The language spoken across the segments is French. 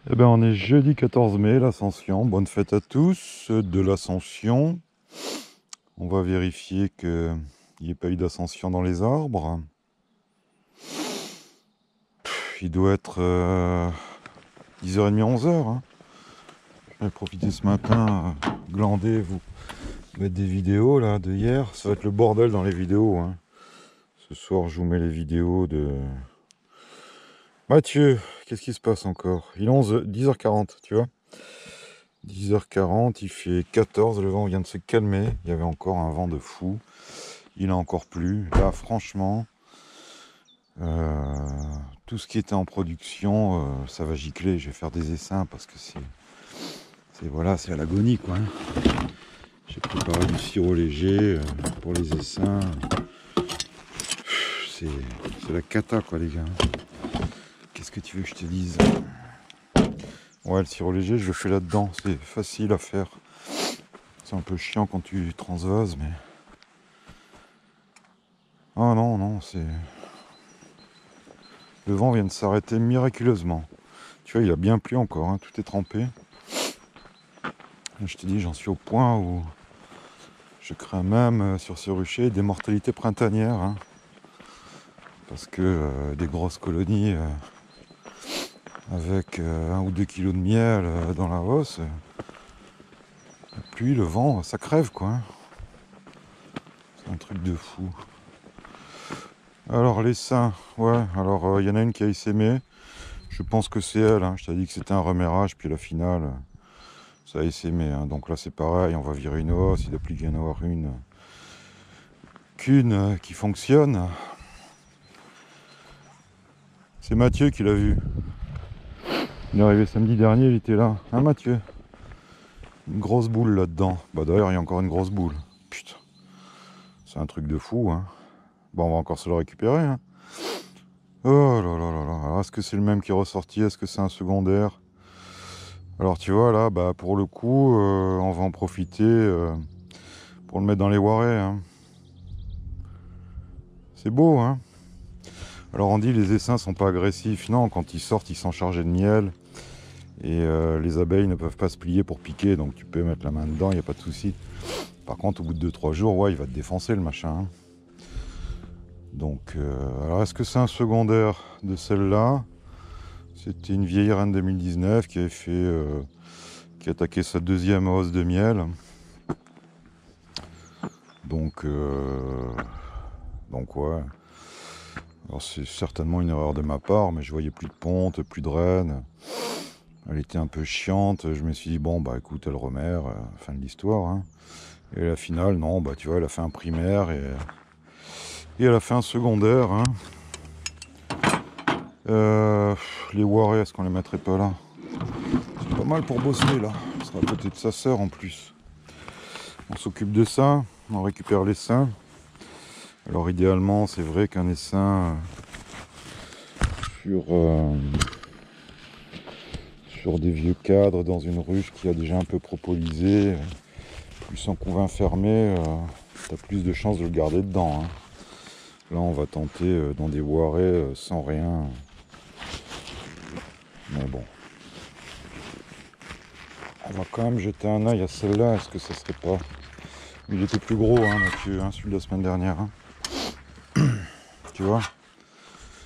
Eh ben, on est jeudi 14 mai, l'Ascension. Bonne fête à tous de l'Ascension. On va vérifier qu'il n'y ait pas eu d'ascension dans les arbres. Il doit être 10h30, 11h. Hein. J'ai profité ce matin, glander, vous mettre des vidéos là de hier. Ça va être le bordel dans les vidéos. Hein. Ce soir, je vous mets les vidéos de Mathieu. Qu'est-ce qui se passe encore? Il est 10h40, tu vois. 10h40, il fait 14, le vent vient de se calmer, il y avait encore un vent de fou, il a encore plu, là franchement, tout ce qui était en production, ça va gicler, je vais faire des essaims parce que voilà, c'est à l'agonie quoi. Hein. J'ai préparé du sirop léger pour les essaims, c'est la cata quoi les gars. Qu'est-ce que tu veux que je te dise? Ouais, le sirop léger, je le fais là-dedans, c'est facile à faire. C'est un peu chiant quand tu transvases, mais... Ah non, non, c'est... Le vent vient de s'arrêter miraculeusement. Tu vois, il a bien plu encore, hein, tout est trempé. Je te dis, j'en suis au point où je crains même sur ce rucher des mortalités printanières. Hein, parce que des grosses colonies avec 1 ou 2 kilos de miel dans la hausse, la pluie, le vent, ça crève quoi. Hein. C'est un truc de fou. Alors les seins, ouais, alors il y en a une qui a essaimé. Je pense que c'est elle, hein. Je t'ai dit que c'était un remérage, puis la finale, ça a essaimé. Hein. Donc là c'est pareil, on va virer une hausse, il doit plus y en avoir qu'une qui fonctionne. C'est Mathieu qui l'a vu. Il est arrivé samedi dernier, il était là. Hein Mathieu? Une grosse boule là-dedans. Bah d'ailleurs il y a encore une grosse boule. Putain, c'est un truc de fou. Hein. Bon, on va encore se le récupérer. Hein. Oh là là là là. Alors, est-ce que c'est le même qui est ressorti? Est-ce que c'est un secondaire? Alors tu vois là, bah pour le coup, on va en profiter pour le mettre dans les warets. Hein. C'est beau, hein. Alors on dit les essaims sont pas agressifs. Non, quand ils sortent, ils sont chargés de miel. Et les abeilles ne peuvent pas se plier pour piquer. Donc tu peux mettre la main dedans, il n'y a pas de souci. Par contre, au bout de 2-3 jours, ouais, il va te défoncer le machin. Hein. Donc, alors est-ce que c'est un secondaire de celle-là? C'était une vieille reine 2019 qui avait fait... qui a attaqué sa deuxième hausse de miel. Donc ouais. Alors c'est certainement une erreur de ma part, mais je voyais plus de ponte, plus de reine. Elle était un peu chiante. Je me suis dit bon bah écoute, elle remère, fin de l'histoire. Hein. Et la finale, non, bah tu vois, elle a fait un primaire et elle a fait un secondaire. Hein. Les warés, est-ce qu'on les mettrait pas là? C'est pas mal pour bosser là. On sera à côté de sa sœur en plus. On s'occupe de ça, on récupère les seins. Alors idéalement, c'est vrai qu'un essaim sur des vieux cadres dans une ruche qui a déjà un peu propolisé, plus en couvain fermé, t'as plus de chances de le garder dedans. Hein. Là, on va tenter dans des warets sans rien. Mais bon. On va quand même jeter un œil à celle-là. Est-ce que ça serait pas... Il était plus gros, hein, Mathieu, hein, celui de la semaine dernière. Hein. Tu vois?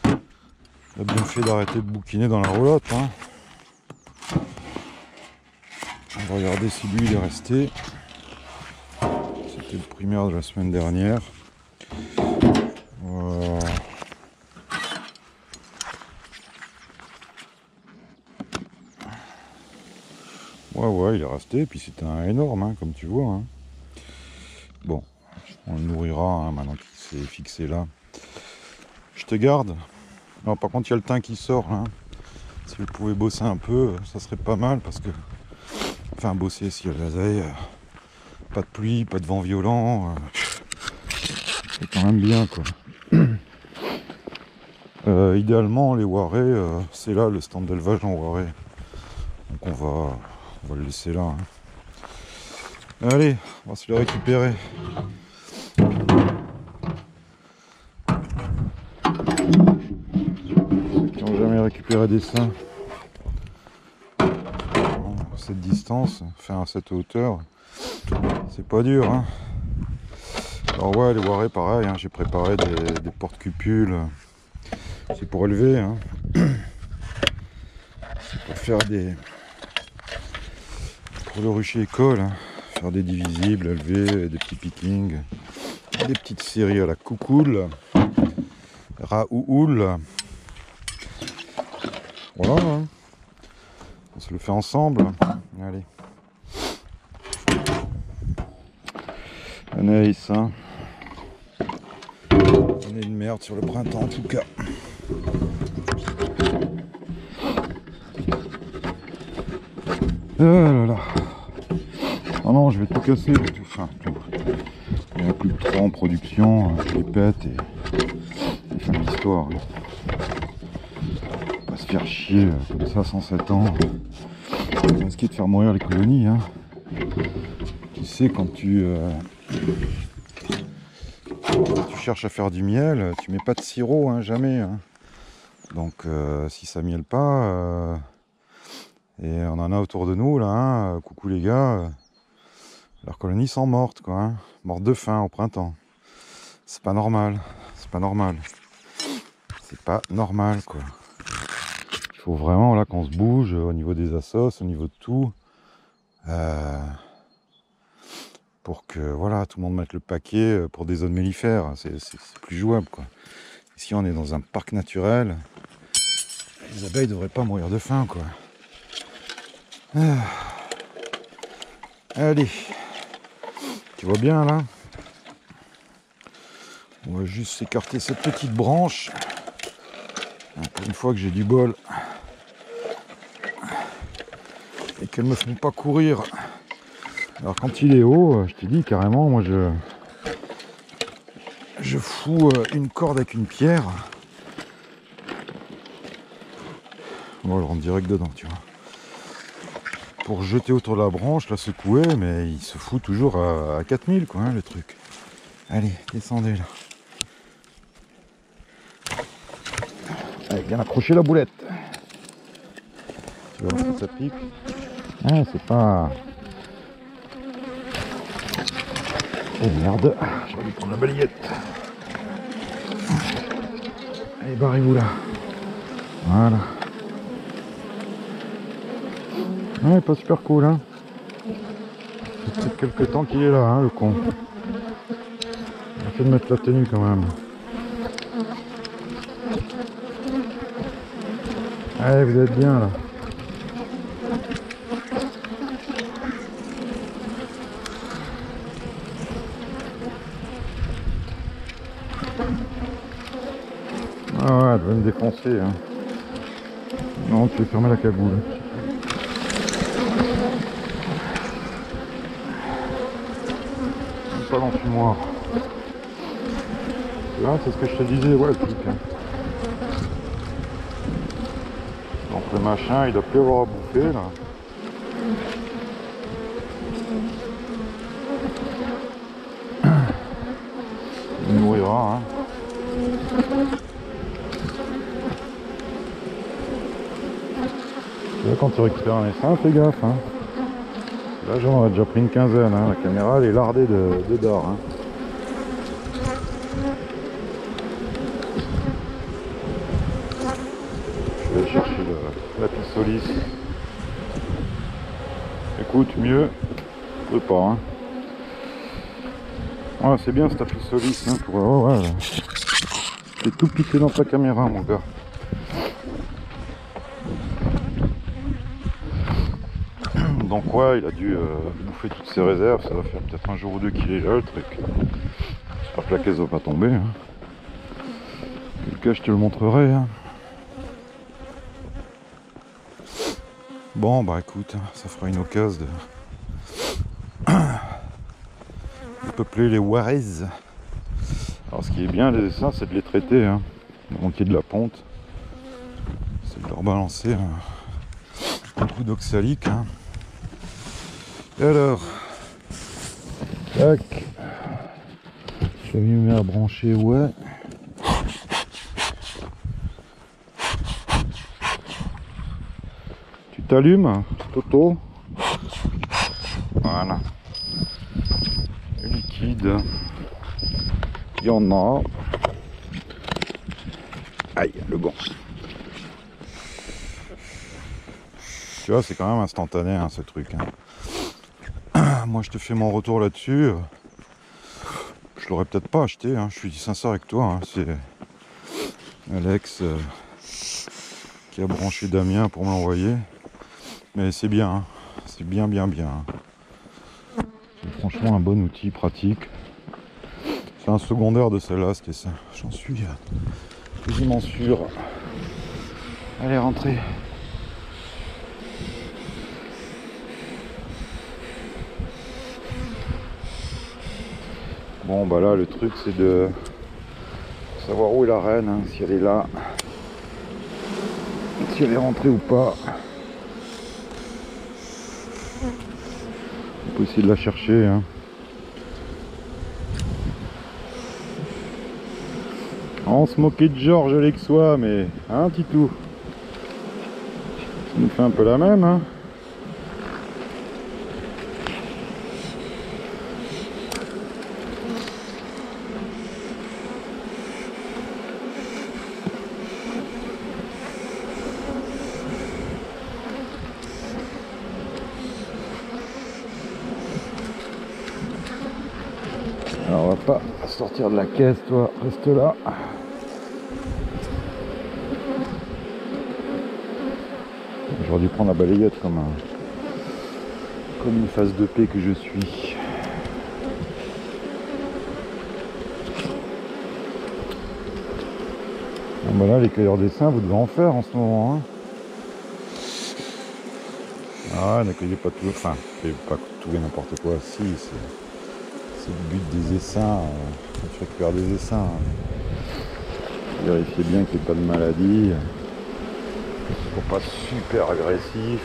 Il a bien fait d'arrêter de bouquiner dans la roulotte. Hein. On va regarder si lui il est resté. C'était le primaire de la semaine dernière. Ouais, il est resté. Et puis c'était un énorme, hein, comme tu vois. Hein. Bon, on le nourrira hein, maintenant qu'il s'est fixé là. Je te garde. Non, par contre, il y a le teint qui sort. Hein. Si vous pouvez bosser un peu, ça serait pas mal parce que... Enfin, bosser s'il y a de l'azaï. Pas de pluie, pas de vent violent. C'est quand même bien, quoi. Idéalement, les warets, c'est là le stand d'élevage en waret. Donc on va le laisser là. Hein. Allez, on va se le récupérer. Ceux qui n'ont jamais récupéré des seins, cette distance, enfin à cette hauteur, c'est pas dur, hein. Alors ouais, les Waré pareil, hein, j'ai préparé des porte-cupules, c'est pour élever, hein. C'est pour faire pour le rucher école, hein. Faire des divisibles, élever, des petits pickings, des petites séries à la coucoule, raououl. Voilà, hein. On se le fait ensemble. Allez. Anaïs, hein. On est une merde sur le printemps en tout cas. Oh là là. Oh non, je vais tout casser. Enfin, tout. Il n'y en a plus de 3 en production. Je les pète et c'est fin de l'histoire. Pas se faire chier comme ça 107 ans. On risque de faire mourir les colonies, hein. Tu sais, quand tu cherches à faire du miel, tu mets pas de sirop, hein, jamais, hein. Donc si ça miele pas, et on en a autour de nous là, hein, coucou les gars, leurs colonies sont mortes, quoi, hein, mortes de faim au printemps. C'est pas normal, c'est pas normal, c'est pas normal, quoi. Il faut vraiment là qu'on se bouge au niveau des assos, au niveau de tout, pour que voilà, tout le monde mette le paquet pour des zones mellifères. C'est plus jouable, quoi. Ici on est dans un parc naturel, les abeilles devraient pas mourir de faim, quoi. Allez, tu vois bien là, on va juste écarter cette petite branche. Pour une fois que j'ai du bol et qu'elles me font pas courir. Alors quand il est haut, je t'ai dit carrément, moi je fous une corde avec une pierre. On va le rendre direct dedans, tu vois. Pour jeter autour de la branche, la secouer, mais il se fout toujours à 4000, quoi, hein, le truc. Allez, descendez là. Allez, bien accrocher la boulette. Tu vois que ça pique. Ah, c'est pas... Oh merde, j'aurais dû prendre la balayette. Allez, barrez-vous là. Voilà. Ouais, pas super cool, hein. Ça fait quelques temps qu'il est là, hein, le con. Il a fait de mettre la tenue quand même. Allez, vous êtes bien là. Ah ouais, elle va me défoncer, hein. Non, tu vais fermer la cagoule. Pas dans le fumoir. Là, c'est ce que je te disais, ouais, le truc, hein. Donc le machin, il doit plus avoir à bouffer, là. Il nourrira, hein. Là, quand tu récupères un essaim, fais gaffe, hein. Là, j'en ai déjà pris une quinzaine, hein. La caméra, elle est lardée de d'or, hein. Je vais chercher la pistolis. Écoute, mieux, je peux pas, hein. Ouais, c'est bien cette pistolis, hein, pour... Oh, ouais, t'es tout piqué dans ta caméra, mon gars. Donc ouais, il a dû bouffer toutes ses réserves, ça va faire peut-être un jour ou deux qu'il est là, le truc. J'espère que la caisse va pas tomber, hein. Quel cas je te le montrerai, hein. Bon bah écoute, ça fera une occasion de peupler les Warés. Alors ce qui est bien les essaims, c'est de les traiter, hein. Donc il y a de la ponte, c'est de leur balancer un coup d'oxalique, hein. Et alors, tac, je vais me mettre à brancher, ouais. Tu t'allumes, Toto. Voilà. Le liquide. Il y en a. Aïe, le gant. Tu vois, c'est quand même instantané, hein, ce truc. Hein. Moi, je te fais mon retour là-dessus. Je l'aurais peut-être pas acheté, hein. Je suis sincère avec toi. Hein. C'est Alex qui a branché Damien pour m'envoyer. Mais c'est bien. Hein. C'est bien. C'est franchement un bon outil pratique. C'est un secondaire de celle-là, c'était ça. J'en suis quasiment sûr. Allez, rentrez. Bon, bah là, le truc, c'est de savoir où est la reine, hein, si elle est là, si elle est rentrée ou pas. On peut essayer de la chercher. Hein. On se moquait de Georges Alexois, mais hein, Titou, ça nous fait un peu la même. Hein. Alors on va pas sortir de la caisse, toi, reste là. J'aurais dû prendre la balayette comme une phase de paix que je suis. Bon bah là, les cueilleurs d'essaims, vous devez en faire en ce moment. Hein. Ah, n'accueillez pas tout, enfin, pas tout et n'importe quoi. Si, c'est le but des essaims. Je récupère des essaims. Hein. Vérifiez bien qu'il n'y ait pas de maladie. Faut pas super agressif.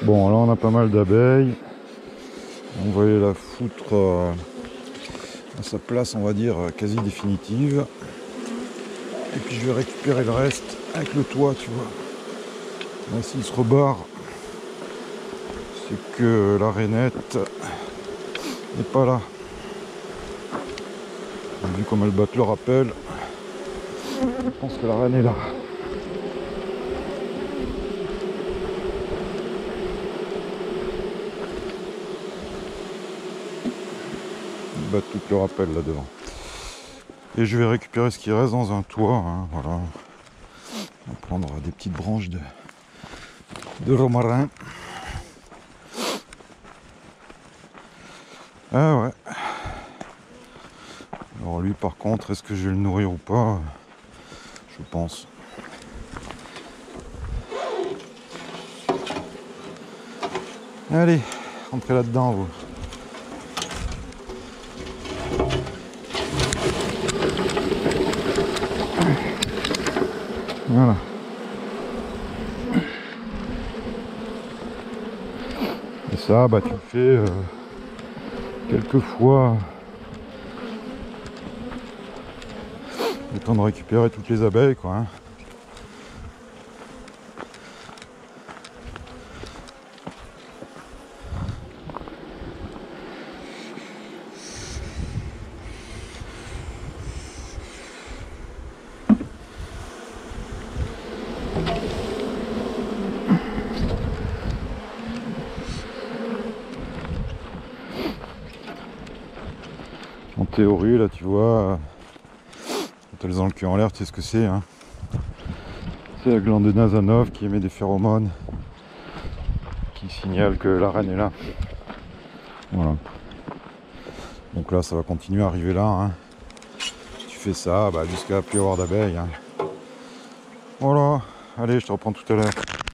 Bon, là on a pas mal d'abeilles. On va aller la foutre à sa place, on va dire, quasi définitive. Et puis je vais récupérer le reste avec le toit, tu vois. Là, s'il se rebarre, c'est que la rainette n'est pas là. Vu comme elle batte le rappel, je pense que la reine est là. Ils battent tout le rappel là devant. Et je vais récupérer ce qui reste dans un toit. Hein, voilà. On va prendre des petites branches de romarin. Ah ouais. Alors lui par contre, est-ce que je vais le nourrir ou pas? Je pense. Allez, rentrez là-dedans vous. Voilà. Et ça, bah tu le fais quelques fois. Le temps de récupérer toutes les abeilles, quoi. Hein. En théorie, là, tu vois, quand elles ont le cul en l'air, tu sais ce que c'est. Hein. C'est la glande de Nazanov qui émet des phéromones qui signalent que la reine est là. Voilà. Donc là, ça va continuer à arriver là. Hein. Tu fais ça bah, jusqu'à plus avoir d'abeilles. Hein. Voilà. Allez, je te reprends tout à l'heure.